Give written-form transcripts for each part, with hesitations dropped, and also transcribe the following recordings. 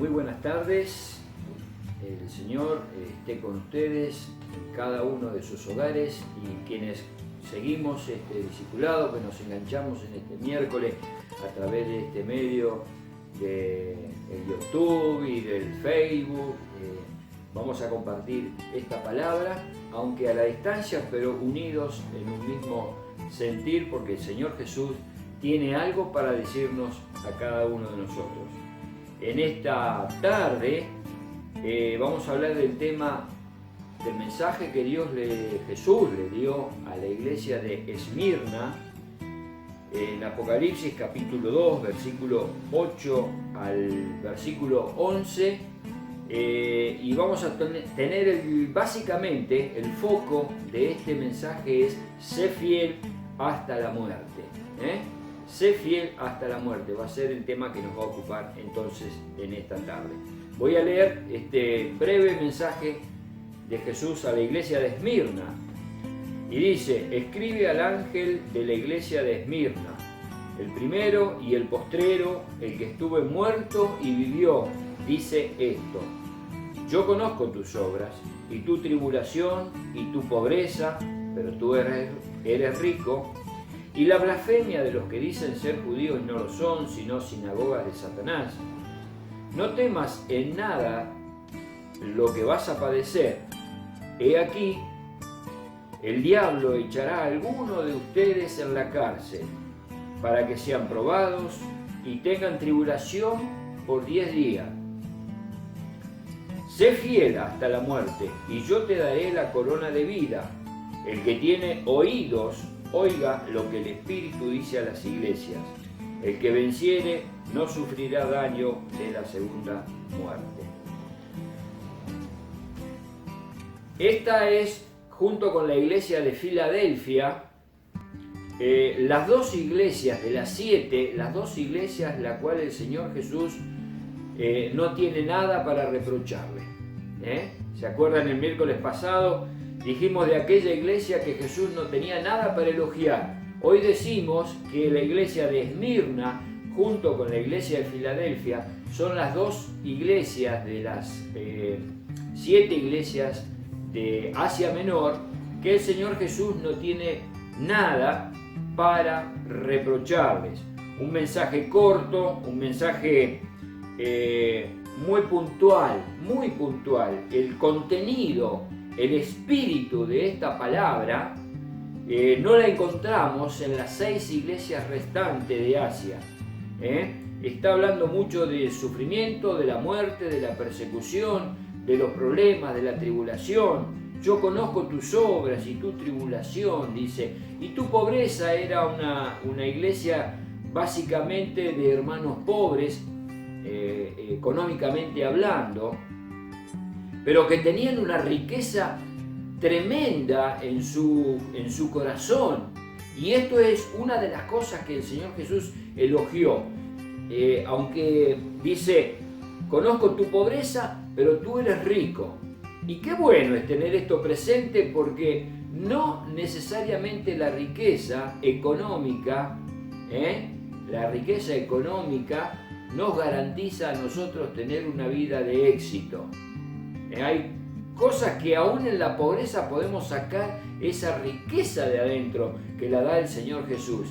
Muy buenas tardes, el Señor esté con ustedes en cada uno de sus hogares y quienes seguimos este discipulado, que nos enganchamos en este miércoles a través de este medio de YouTube y del Facebook. Vamos a compartir esta palabra, aunque a la distancia, pero unidos en un mismo sentir, porque el Señor Jesús tiene algo para decirnos a cada uno de nosotros. En esta tarde vamos a hablar del tema del mensaje que Jesús le dio a la iglesia de Esmirna en Apocalipsis capítulo 2, versículo 8 al versículo 11, y vamos a tener básicamente el foco de este mensaje es: sé fiel hasta la muerte. Sé fiel hasta la muerte va a ser el tema que nos va a ocupar entonces en esta tarde. Voy a leer este breve mensaje de Jesús a la iglesia de Esmirna y dice: escribe al ángel de la iglesia de Esmirna, el primero y el postrero, el que estuvo muerto y vivió, dice esto: yo conozco tus obras y tu tribulación y tu pobreza, pero tú eres rico, y la blasfemia de los que dicen ser judíos y no lo son, sino sinagogas de Satanás. No temas en nada lo que vas a padecer. He aquí, el diablo echará a alguno de ustedes en la cárcel, para que sean probados y tengan tribulación por 10 días. Sé fiel hasta la muerte, y yo te daré la corona de vida. El que tiene oídos, oiga lo que el Espíritu dice a las iglesias. El que venciere no sufrirá daño de la segunda muerte. Esta es, junto con la iglesia de Filadelfia, las dos iglesias de las 7, las dos iglesias la cual el Señor Jesús no tiene nada para reprocharle. ¿Se acuerdan el miércoles pasado? Dijimos de aquella iglesia que Jesús no tenía nada para elogiar. Hoy decimos que la iglesia de Esmirna, junto con la iglesia de Filadelfia, son las dos iglesias de las 7 iglesias de Asia Menor que el Señor Jesús no tiene nada para reprocharles. Un mensaje corto, un mensaje muy puntual, muy puntual. El contenido, el espíritu de esta palabra no la encontramos en las 6 iglesias restantes de Asia. Está hablando mucho del sufrimiento, de la muerte, de la persecución, de los problemas, de la tribulación. Yo conozco tus obras y tu tribulación, dice. Y tu pobreza era una iglesia básicamente de hermanos pobres, económicamente hablando, pero que tenían una riqueza tremenda en su corazón. Y esto es una de las cosas que el Señor Jesús elogió. Aunque dice: conozco tu pobreza, pero tú eres rico. Y qué bueno es tener esto presente, porque no necesariamente la riqueza económica, nos garantiza a nosotros tener una vida de éxito. Hay cosas que aún en la pobreza podemos sacar esa riqueza de adentro que la da el Señor Jesús.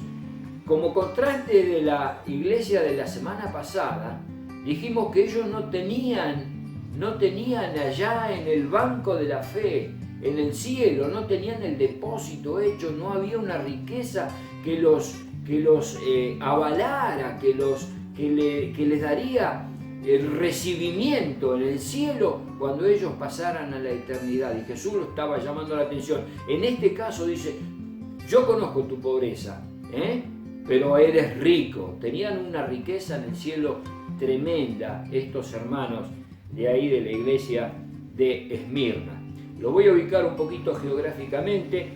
Como contraste de la iglesia de la semana pasada, dijimos que ellos no tenían allá en el banco de la fe, en el cielo, no tenían el depósito hecho, no había una riqueza que los avalara, que les daría el recibimiento en el cielo cuando ellos pasaran a la eternidad. Y Jesús lo estaba llamando la atención. En este caso dice: yo conozco tu pobreza, pero eres rico. Tenían una riqueza en el cielo tremenda estos hermanos de ahí de la iglesia de Esmirna. Lo voy a ubicar un poquito geográficamente.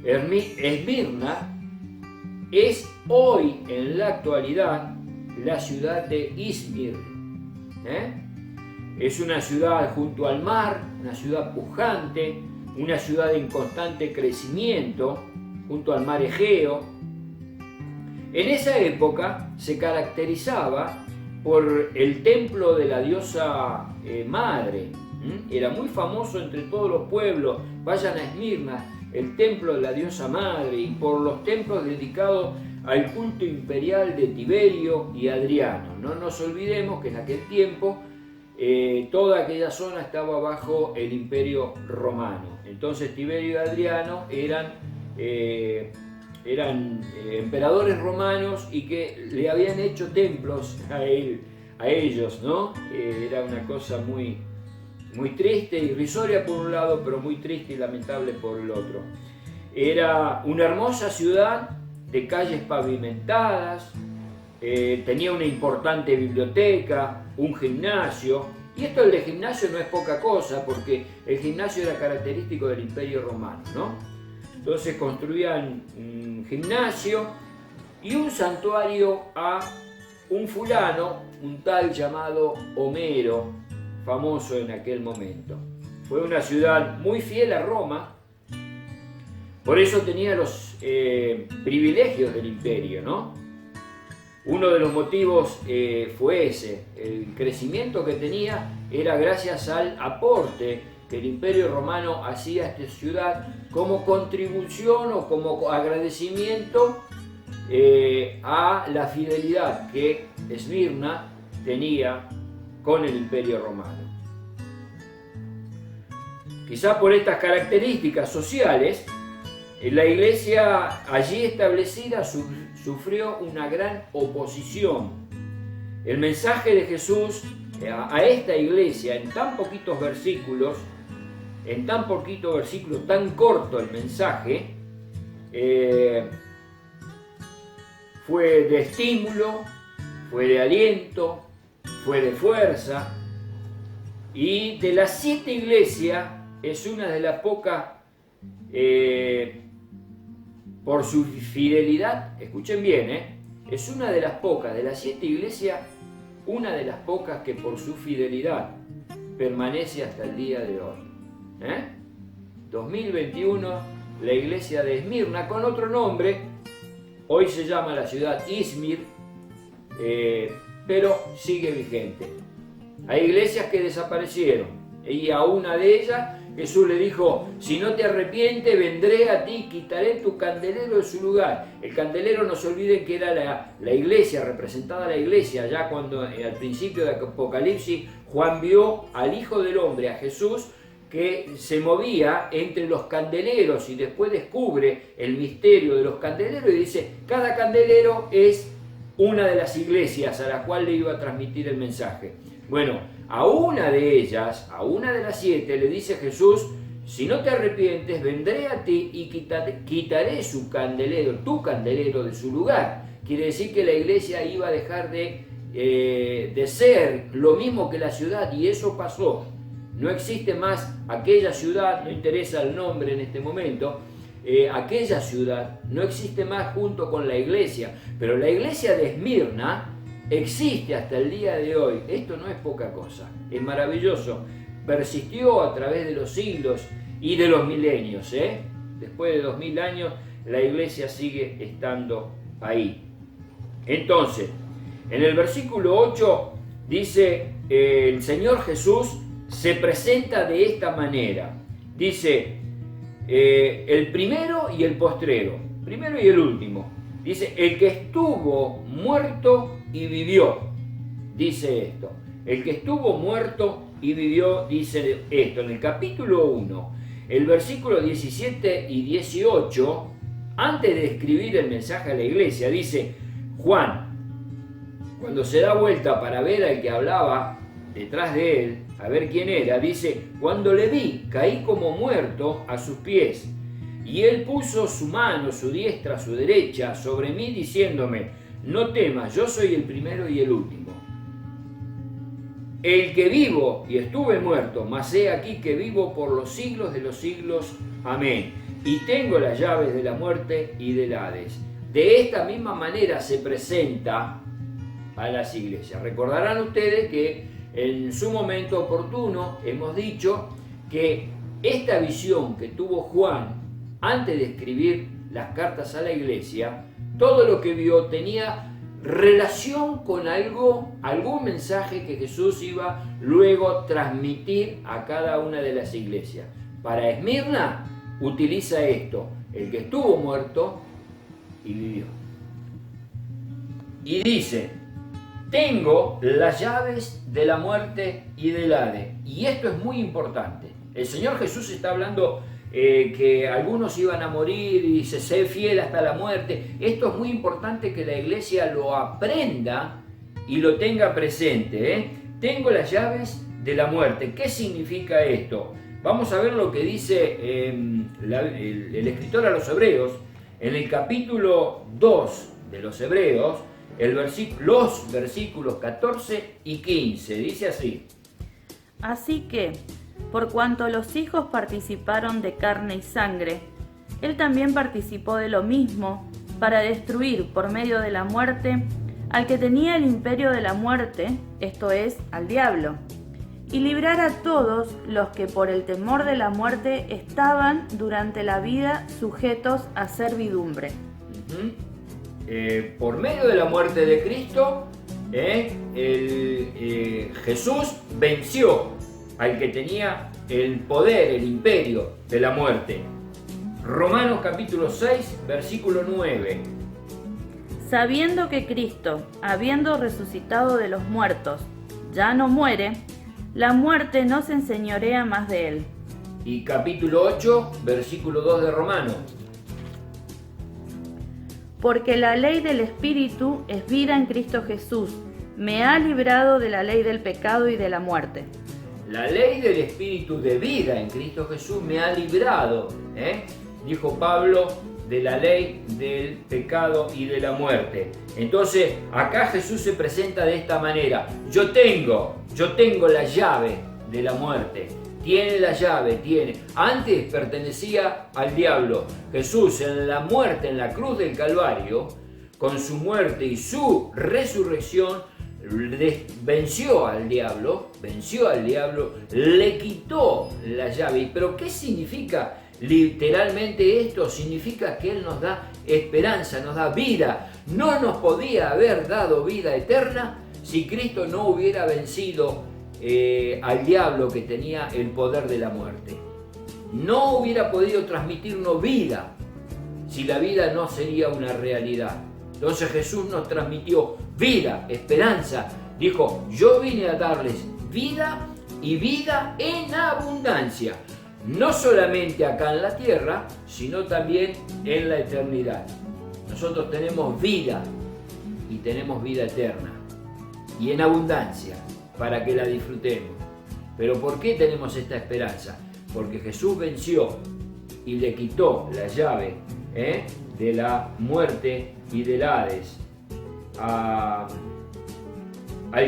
Esmirna es hoy, en la actualidad, la ciudad de Izmir. Es una ciudad junto al mar, una ciudad pujante, una ciudad en constante crecimiento, junto al mar Egeo. En esa época se caracterizaba por el templo de la diosa madre. Era muy famoso entre todos los pueblos. Vayan a Esmirna, el templo de la diosa madre, y por los templos dedicados al culto imperial de Tiberio y Adriano. No nos olvidemos que en aquel tiempo toda aquella zona estaba bajo el imperio romano. Entonces Tiberio y Adriano eran emperadores romanos y que le habían hecho templos a ellos, ¿no? Era una cosa muy triste, irrisoria por un lado, pero muy triste y lamentable por el otro. Era una hermosa ciudad de calles pavimentadas, tenía una importante biblioteca, un gimnasio, y esto del gimnasio no es poca cosa, porque el gimnasio era característico del Imperio Romano, ¿no? Entonces construían un gimnasio y un santuario a un fulano, un tal llamado Homero, famoso en aquel momento. Fue una ciudad muy fiel a Roma, por eso tenía los privilegios del imperio, ¿no? Uno de los motivos fue ese, el crecimiento que tenía era gracias al aporte que el Imperio Romano hacía a esta ciudad como contribución o como agradecimiento a la fidelidad que Esmirna tenía con el Imperio Romano. Quizá por estas características sociales, la iglesia allí establecida sufrió una gran oposición. El mensaje de Jesús a esta iglesia, en tan poquitos versículos, tan corto el mensaje, fue de estímulo, fue de aliento, fue de fuerza, y de las 7 iglesias es una de las pocas, por su fidelidad, escuchen bien, es una de las pocas, de las 7 iglesias, una de las pocas que por su fidelidad permanece hasta el día de hoy. 2021, la iglesia de Esmirna, con otro nombre, hoy se llama la ciudad Izmir, pero sigue vigente. Hay iglesias que desaparecieron, y a una de ellas Jesús le dijo: si no te arrepientes, vendré a ti y quitaré tu candelero de su lugar. El candelero, no se olviden que era la iglesia, representada la iglesia. Ya cuando al principio de Apocalipsis Juan vio al Hijo del Hombre, a Jesús, que se movía entre los candeleros, y después descubre el misterio de los candeleros y dice: cada candelero es una de las iglesias a la cual le iba a transmitir el mensaje. Bueno, a una de ellas, a una de las 7, le dice Jesús: si no te arrepientes, vendré a ti y quitaré su candelero, tu candelero, de su lugar. Quiere decir que la iglesia iba a dejar de ser lo mismo que la ciudad, y eso pasó. No existe más aquella ciudad, no interesa el nombre en este momento, aquella ciudad no existe más junto con la iglesia, pero la iglesia de Esmirna existe hasta el día de hoy. Esto no es poca cosa, es maravilloso. Persistió a través de los siglos y de los milenios. Después de 2000 años, la iglesia sigue estando ahí. Entonces, en el versículo 8 dice, el Señor Jesús se presenta de esta manera. Dice, el primero y el postrero, primero y el último. Dice, el que estuvo muerto y vivió, dice esto. El que estuvo muerto y vivió, dice esto. En el capítulo 1, el versículo 17 y 18, antes de escribir el mensaje a la iglesia, dice, Juan, cuando se da vuelta para ver al que hablaba detrás de él, a ver quién era, dice, cuando le vi, caí como muerto a sus pies, y él puso su mano, su diestra, su derecha, sobre mí, diciéndome, no temas, yo soy el primero y el último, el que vivo y estuve muerto, mas he aquí que vivo por los siglos de los siglos, amén, y tengo las llaves de la muerte y del Hades. De esta misma manera se presenta a las iglesias. Recordarán ustedes que en su momento oportuno hemos dicho que esta visión que tuvo Juan antes de escribir las cartas a la iglesia, todo lo que vio tenía relación con algún mensaje que Jesús iba luego a transmitir a cada una de las iglesias. Para Esmirna utiliza esto: el que estuvo muerto y vivió. Y dice: tengo las llaves de la muerte y del Hades. Y esto es muy importante. El Señor Jesús está hablando que algunos iban a morir y dice: sé fiel hasta la muerte. Esto es muy importante que la iglesia lo aprenda y lo tenga presente. Tengo las llaves de la muerte. ¿Qué significa esto? Vamos a ver lo que dice el escritor a los Hebreos en el capítulo 2 de los Hebreos, los versículos 14 y 15. Dice así: Así que, por cuanto los hijos participaron de carne y sangre, él también participó de lo mismo, para destruir por medio de la muerte al que tenía el imperio de la muerte, esto es, al diablo, y librar a todos los que por el temor de la muerte estaban durante la vida sujetos a servidumbre. Por medio de la muerte de Cristo, Jesús venció al que tenía el poder, el imperio de la muerte. Romanos capítulo 6, versículo 9. Sabiendo que Cristo, habiendo resucitado de los muertos, ya no muere, la muerte no se enseñorea más de él. Y capítulo 8, versículo 2 de Romanos. Porque la ley del Espíritu es vida en Cristo Jesús, me ha librado de la ley del pecado y de la muerte. La ley del Espíritu de vida en Cristo Jesús me ha librado, dijo Pablo, de la ley del pecado y de la muerte. Entonces, acá Jesús se presenta de esta manera: yo tengo la llave de la muerte. Tiene la llave, tiene. Antes pertenecía al diablo. Jesús, en la muerte, en la cruz del Calvario, con su muerte y su resurrección, venció al diablo, le quitó la llave. ¿Pero qué significa literalmente esto? Significa que Él nos da esperanza, nos da vida. No nos podía haber dado vida eterna si Cristo no hubiera vencido al diablo, que tenía el poder de la muerte. No hubiera podido transmitirnos vida si la vida no sería una realidad. Entonces Jesús nos transmitió vida, esperanza. Dijo: yo vine a darles vida y vida en abundancia. No solamente acá en la tierra, sino también en la eternidad. Nosotros tenemos vida y tenemos vida eterna y en abundancia, para que la disfrutemos. ¿Pero por qué tenemos esta esperanza? Porque Jesús venció y le quitó la llave de la muerte y del Hades al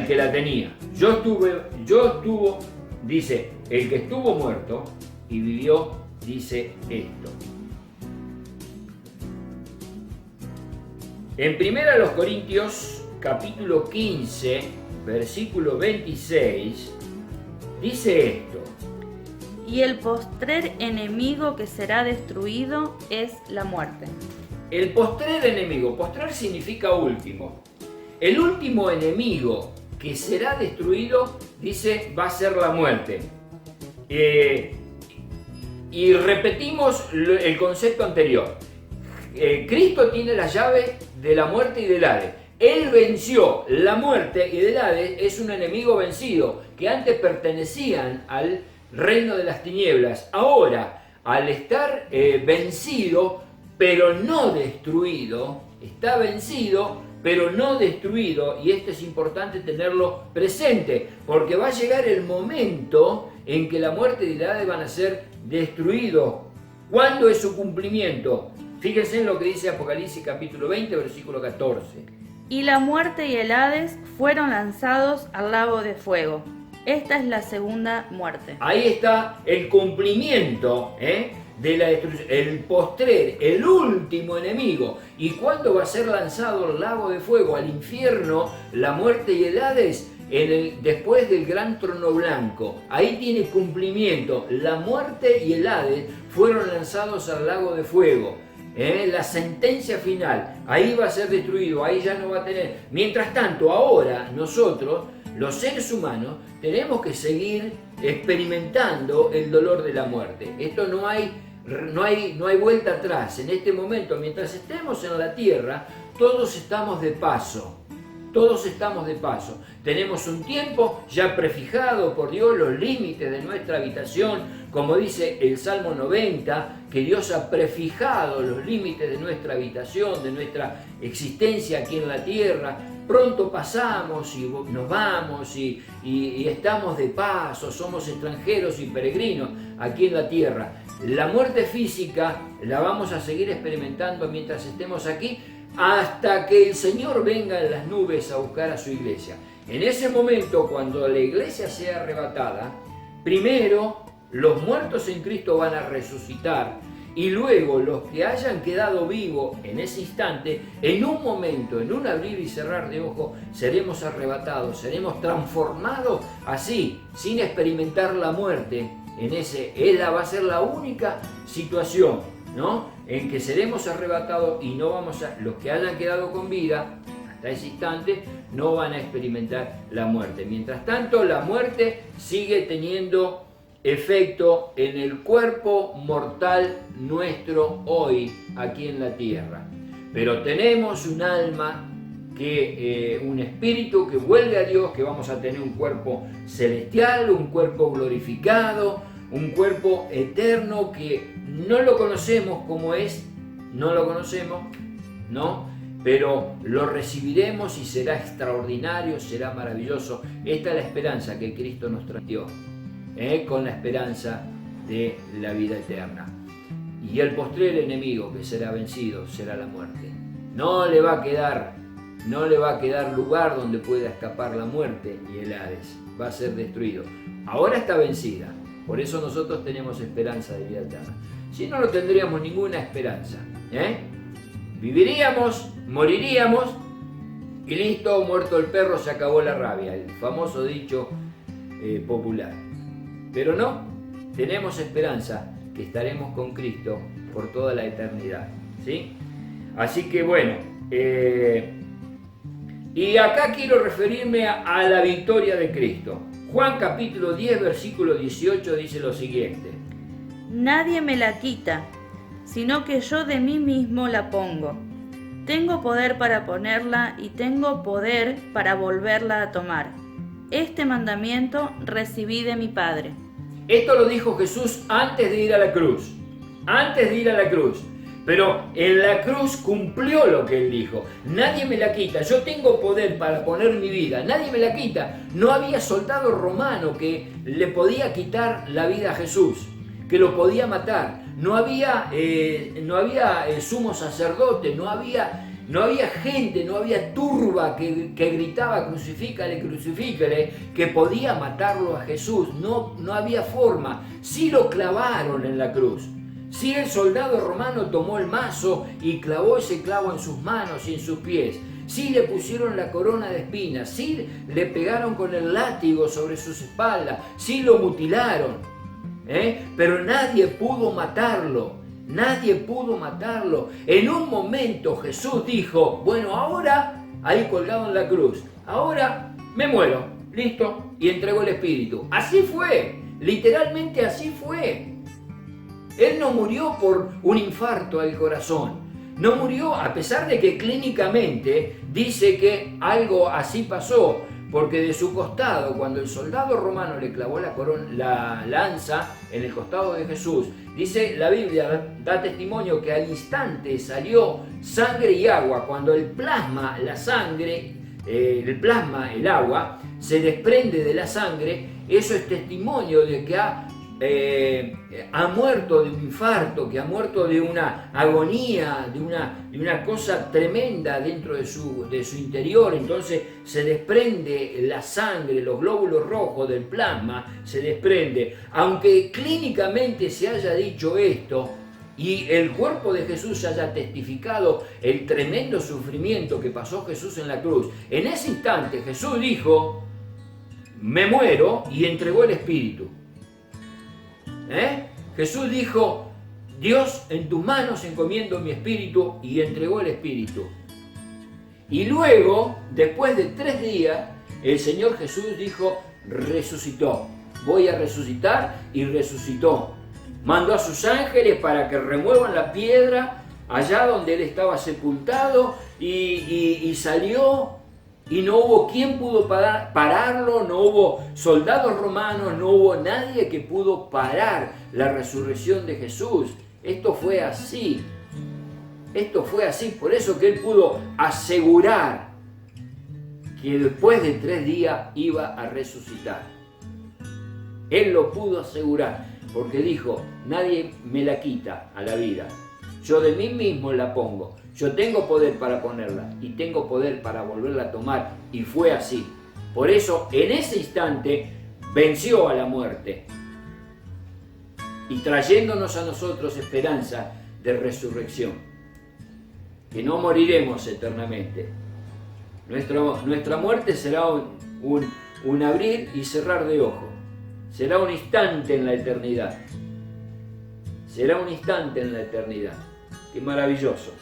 que la tenía. Dice, el que estuvo muerto y vivió, dice esto. En 1 Corintios capítulo 15, versículo 26, dice esto: y el postrer enemigo que será destruido es la muerte. El postrer enemigo, postrer significa último. El último enemigo que será destruido, dice, va a ser la muerte. Y repetimos el concepto anterior. Cristo tiene la llave de la muerte y del Hades. Él venció la muerte y del Hades. Es un enemigo vencido, que antes pertenecían al reino de las tinieblas. Ahora, al estar vencido, pero no destruido, está vencido, pero no destruido, y esto es importante tenerlo presente, porque va a llegar el momento en que la muerte y el Hades van a ser destruidos. ¿Cuándo es su cumplimiento? Fíjense en lo que dice Apocalipsis capítulo 20, versículo 14. Y la muerte y el Hades fueron lanzados al lago de fuego. Esta es la segunda muerte. Ahí está el cumplimiento de la destrucción, el postrer, el último enemigo. ¿Y cuándo va a ser lanzado al lago de fuego, al infierno, la muerte y el Hades? Después del gran trono blanco. Ahí tiene cumplimiento. La muerte y el Hades fueron lanzados al lago de fuego. la sentencia final, ahí va a ser destruido, ahí ya no va a tener. Mientras tanto, ahora nosotros, los seres humanos, tenemos que seguir experimentando el dolor de la muerte. Esto no hay vuelta atrás. En este momento, mientras estemos en la tierra, todos estamos de paso. Todos estamos de paso. Tenemos un tiempo ya prefijado por Dios, los límites de nuestra habitación, como dice el Salmo 90, que Dios ha prefijado los límites de nuestra habitación, de nuestra existencia aquí en la tierra. Pronto pasamos y nos vamos y estamos de paso, somos extranjeros y peregrinos aquí en la tierra. La muerte física la vamos a seguir experimentando mientras estemos aquí, hasta que el Señor venga en las nubes a buscar a su iglesia. En ese momento, cuando la iglesia sea arrebatada, primero los muertos en Cristo van a resucitar y luego los que hayan quedado vivos en ese instante, en un momento, en un abrir y cerrar de ojos, seremos arrebatados, seremos transformados así, sin experimentar la muerte. Va a ser la única situación, ¿no?, en que seremos arrebatados y los que hayan quedado con vida hasta ese instante no van a experimentar la muerte. Mientras tanto, la muerte sigue teniendo efecto en el cuerpo mortal nuestro hoy aquí en la tierra. Pero tenemos un alma, un espíritu que vuelve a Dios, que vamos a tener un cuerpo celestial, un cuerpo glorificado, un cuerpo eterno que no lo conocemos como es, no lo conocemos, ¿no? Pero lo recibiremos y será extraordinario, será maravilloso. Esta es la esperanza que Cristo nos transmitió, con la esperanza de la vida eterna. Y el postrer enemigo que será vencido será la muerte. No le va a quedar lugar donde pueda escapar la muerte y el Hades. Va a ser destruido. Ahora está vencida. Por eso nosotros tenemos esperanza de vida eterna. Si no, no tendríamos ninguna esperanza. Viviríamos, moriríamos y listo, muerto el perro, se acabó la rabia. El famoso dicho popular. Pero no, tenemos esperanza que estaremos con Cristo por toda la eternidad. ¿Sí? Así que bueno, y acá quiero referirme a la victoria de Cristo. Juan capítulo 10, versículo 18 dice lo siguiente: Nadie me la quita, sino que yo de mí mismo la pongo. Tengo poder para ponerla y tengo poder para volverla a tomar. Este mandamiento recibí de mi Padre. Esto lo dijo Jesús antes de ir a la cruz. Antes de ir a la cruz. Pero en la cruz cumplió lo que él dijo. Nadie me la quita. Yo tengo poder para poner mi vida. Nadie me la quita. No había soldado romano que le podía quitar la vida a Jesús, que lo podía matar. No había sumo sacerdote, no había gente, no había turba que gritaba crucifícale, crucifícale, que podía matarlo a Jesús. No había forma. Sí lo clavaron en la cruz. Sí, el soldado romano tomó el mazo y clavó ese clavo en sus manos y en sus pies. Sí, le pusieron la corona de espinas. Sí, le pegaron con el látigo sobre sus espaldas. Sí, lo mutilaron. Pero nadie pudo matarlo. Nadie pudo matarlo. En un momento Jesús dijo: bueno, ahora, ahí colgado en la cruz, ahora me muero. Listo. Y entregó el Espíritu. Así fue. Literalmente así fue. Él no murió por un infarto al corazón. No murió, a pesar de que clínicamente dice que algo así pasó, porque de su costado, cuando el soldado romano le clavó la lanza en el costado de Jesús, dice la Biblia, da testimonio que al instante salió sangre y agua. Cuando el plasma, la sangre, el agua, se desprende de la sangre, eso es testimonio de que ha muerto de un infarto, que ha muerto de una agonía, de una cosa tremenda dentro de su interior. Entonces se desprende la sangre, los glóbulos rojos del plasma se desprende. Aunque clínicamente se haya dicho esto y el cuerpo de Jesús haya testificado el tremendo sufrimiento que pasó Jesús en la cruz, en ese instante Jesús dijo: me muero, y entregó el Espíritu. Jesús dijo: Dios, en tus manos encomiendo mi espíritu, y entregó el espíritu. Y luego, después de 3 días, el Señor Jesús dijo, resucitó. Voy a resucitar, y resucitó. Mandó a sus ángeles para que remuevan la piedra allá donde él estaba sepultado, y salió, y no hubo quien pudo pararlo, no hubo soldados romanos, no hubo nadie que pudo parar la resurrección de Jesús. Esto fue así. Esto fue así, por eso que él pudo asegurar que después de 3 días iba a resucitar. Él lo pudo asegurar, porque dijo, nadie me la quita a la vida. Yo de mí mismo la pongo. Yo tengo poder para ponerla y tengo poder para volverla a tomar. Y fue así. Por eso, en ese instante, venció a la muerte. Y trayéndonos a nosotros esperanza de resurrección. Que no moriremos eternamente. Nuestra muerte será un abrir y cerrar de ojos. Será un instante en la eternidad. Será un instante en la eternidad. Qué maravilloso.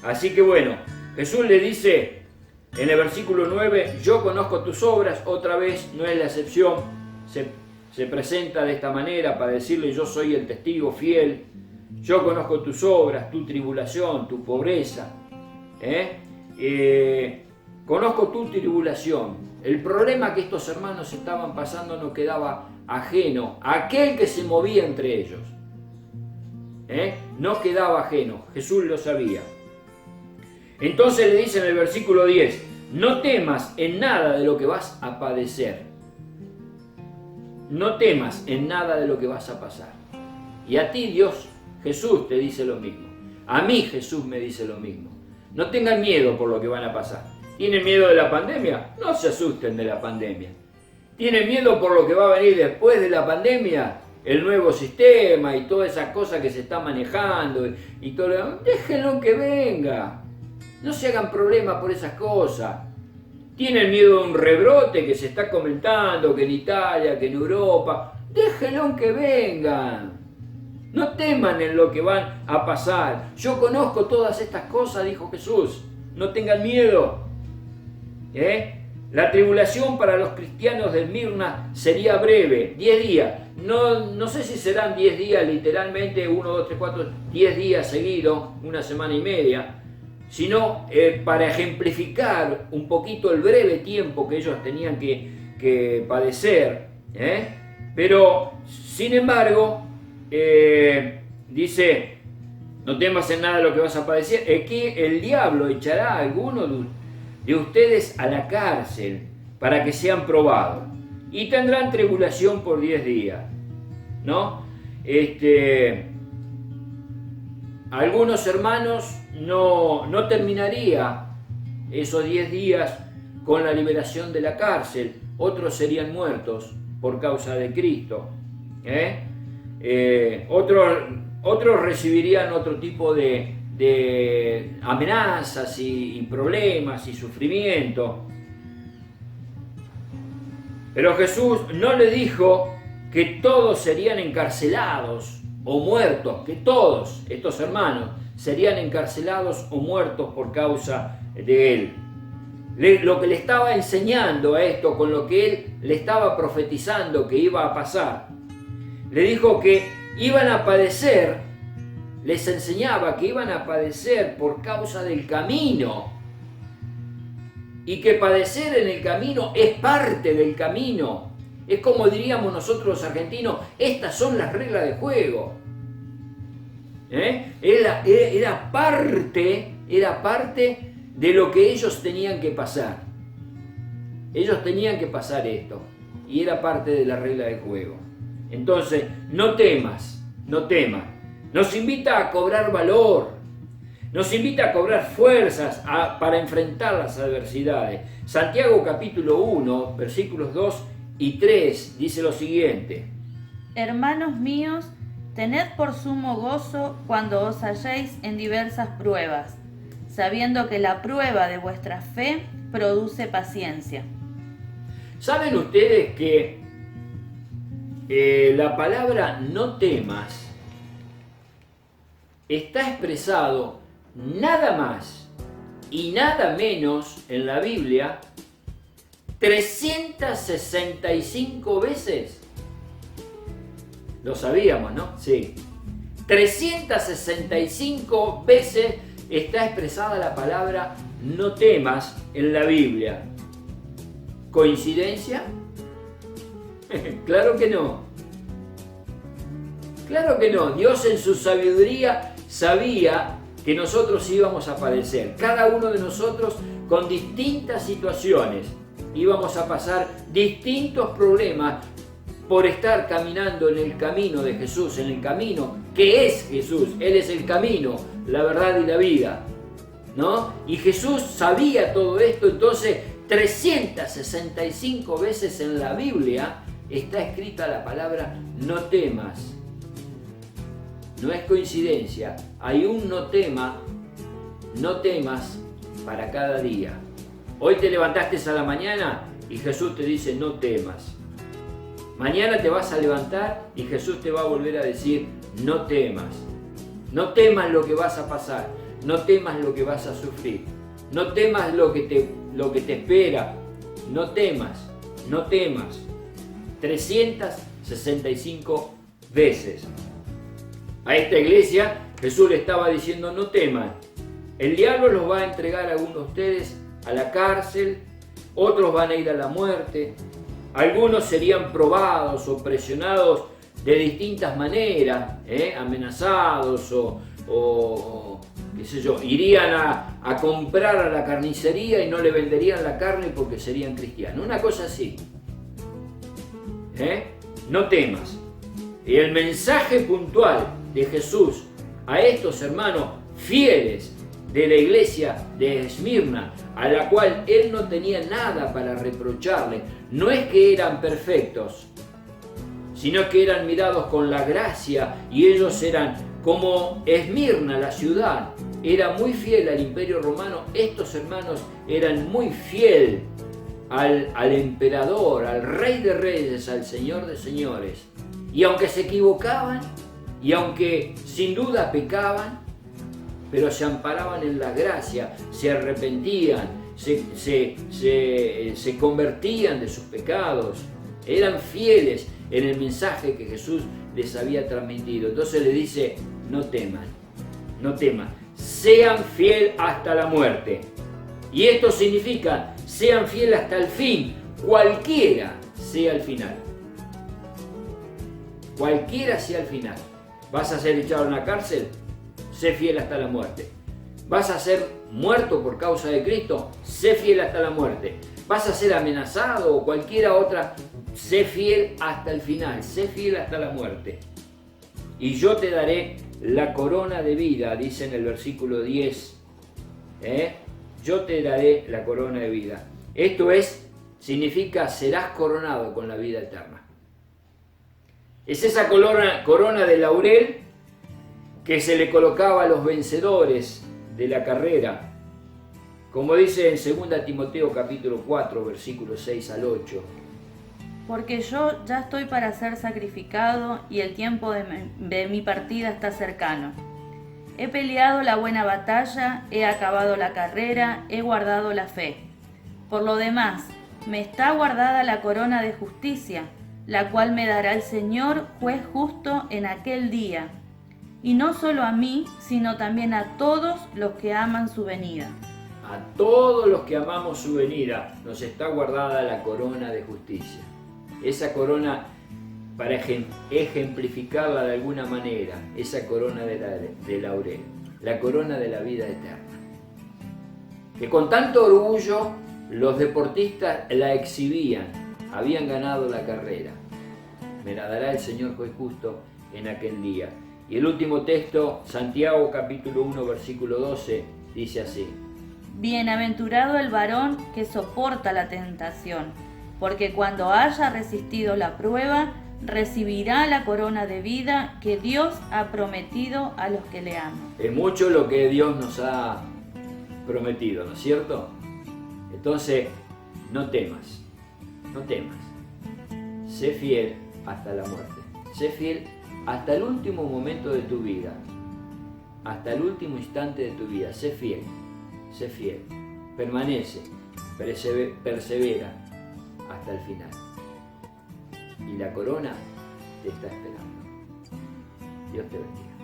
Así que bueno, Jesús le dice en el versículo 9, yo conozco tus obras, otra vez no es la excepción, se presenta de esta manera para decirle yo soy el testigo fiel, yo conozco tus obras, tu tribulación, tu pobreza, conozco tu tribulación. El problema que estos hermanos estaban pasando no quedaba ajeno a aquel que se movía entre ellos. No quedaba ajeno, Jesús lo sabía. Entonces le dice en el versículo 10, no temas en nada de lo que vas a padecer. No temas en nada de lo que vas a pasar. Y a ti Dios, Jesús te dice lo mismo. A mí Jesús me dice lo mismo. No tengan miedo por lo que van a pasar. ¿Tienen miedo de la pandemia? No se asusten de la pandemia. ¿Tienen miedo por lo que va a venir después de la pandemia? El nuevo sistema y todas esas cosas que se están manejando y todo lo demás. Déjenlo que venga. No se hagan problemas por esas cosas. ¿Tienen miedo de un rebrote que se está comentando, que en Italia, que en Europa? Déjenlo que vengan. No teman en lo que van a pasar. Yo conozco todas estas cosas, dijo Jesús. No tengan miedo. La tribulación para los cristianos de Esmirna sería breve, 10 días. No sé si serán 10 días literalmente, 1, 2, 3, 4, 10 días seguidos, una semana y media, sino para ejemplificar un poquito el breve tiempo que ellos tenían que padecer. Pero, sin embargo, dice, no temas en nada de lo que vas a padecer, es que el diablo echará a alguno de ustedes a la cárcel para que sean probados y tendrán tribulación por 10 días, ¿no? Algunos hermanos no terminaría esos 10 días con la liberación de la cárcel, otros serían muertos por causa de Cristo, otros recibirían otro tipo de amenazas y problemas y sufrimiento. Pero Jesús no le dijo que todos serían encarcelados o muertos, que todos estos hermanos serían encarcelados o muertos por causa de él. Lo que le estaba enseñando a esto, con lo que él le estaba profetizando que iba a pasar, le dijo que iban a padecer, les enseñaba que iban a padecer por causa del camino, y que padecer en el camino es parte del camino. Es como diríamos nosotros los argentinos, estas son las reglas de juego. Era parte de lo que ellos tenían que pasar. Ellos tenían que pasar esto, y era parte de la regla de juego. Entonces, no temas, no temas. Nos invita a cobrar valor. Nos invita a cobrar fuerzas para enfrentar las adversidades. Santiago capítulo 1, versículos 2 y 3 dice lo siguiente. Hermanos míos, tened por sumo gozo cuando os halléis en diversas pruebas, sabiendo que la prueba de vuestra fe produce paciencia. ¿Saben ustedes que la palabra no temas está expresado nada más y nada menos en la Biblia 365 veces. Lo sabíamos, ¿no? Sí. 365 veces está expresada la palabra no temas en la Biblia. ¿Coincidencia? Claro que no. Claro que no. Dios en su sabiduría sabía que nosotros íbamos a padecer. Cada uno de nosotros con distintas situaciones. Íbamos a pasar distintos problemas por estar caminando en el camino de Jesús, en el camino que es Jesús. Él es el camino, la verdad y la vida, ¿no? Y Jesús sabía todo esto, entonces 365 veces en la Biblia está escrita la palabra no temas. No es coincidencia, hay un no temas para cada día. Hoy te levantaste a la mañana y Jesús te dice no temas. Mañana te vas a levantar y Jesús te va a volver a decir no temas. No temas lo que vas a pasar, no temas lo que vas a sufrir, no temas lo que te espera, no temas. 365 veces. A esta iglesia Jesús le estaba diciendo no teman. El diablo los va a entregar a algunos de ustedes a la cárcel, otros van a ir a la muerte, algunos serían probados o presionados de distintas maneras, amenazados o qué sé yo, irían a comprar a la carnicería y no le venderían la carne porque serían cristianos, una cosa así. No temas. Y el mensaje puntual de Jesús a estos hermanos fieles de la iglesia de Esmirna, a la cual él no tenía nada para reprocharle, no es que eran perfectos, sino que eran mirados con la gracia, y ellos eran como Esmirna, la ciudad, era muy fiel al Imperio Romano. Estos hermanos eran muy fiel al emperador, al Rey de Reyes, al Señor de Señores. Y aunque se equivocaban, y aunque sin duda pecaban, pero se amparaban en la gracia, se arrepentían, se convertían de sus pecados, eran fieles en el mensaje que Jesús les había transmitido. Entonces le dice, no teman, sean fieles hasta la muerte. Y esto significa, sean fieles hasta el fin, cualquiera sea el final. Cualquiera sea el final. ¿Vas a ser echado en la cárcel? Sé fiel hasta la muerte. ¿Vas a ser muerto por causa de Cristo? Sé fiel hasta la muerte. ¿Vas a ser amenazado o cualquiera otra? Sé fiel hasta el final, sé fiel hasta la muerte. Y yo te daré la corona de vida, dice en el versículo 10. Yo te daré la corona de vida. Esto significa serás coronado con la vida eterna. Es esa corona de laurel que se le colocaba a los vencedores de la carrera, como dice en 2 Timoteo capítulo 4, versículos 6 al 8. Porque yo ya estoy para ser sacrificado y el tiempo de mi partida está cercano. He peleado la buena batalla, he acabado la carrera, he guardado la fe. Por lo demás, me está guardada la corona de justicia, la cual me dará el Señor, juez justo, en aquel día. Y no solo a mí, sino también a todos los que aman su venida. A todos los que amamos su venida nos está guardada la corona de justicia. Esa corona, para ejemplificarla de alguna manera, esa corona de laurel, la corona de la vida eterna. Que con tanto orgullo los deportistas la exhibían, habían ganado la carrera. Me la dará el Señor juez justo en aquel día. Y el último texto, Santiago capítulo 1, versículo 12, dice así. Bienaventurado el varón que soporta la tentación, porque cuando haya resistido la prueba, recibirá la corona de vida que Dios ha prometido a los que le aman. Es mucho lo que Dios nos ha prometido, ¿no es cierto? Entonces, no temas. Sé fiel hasta la muerte. Sé fiel hasta el último momento de tu vida. hasta el último instante de tu vida. Sé fiel, permanece, persevera hasta el final. Y la corona te está esperando. Dios te bendiga.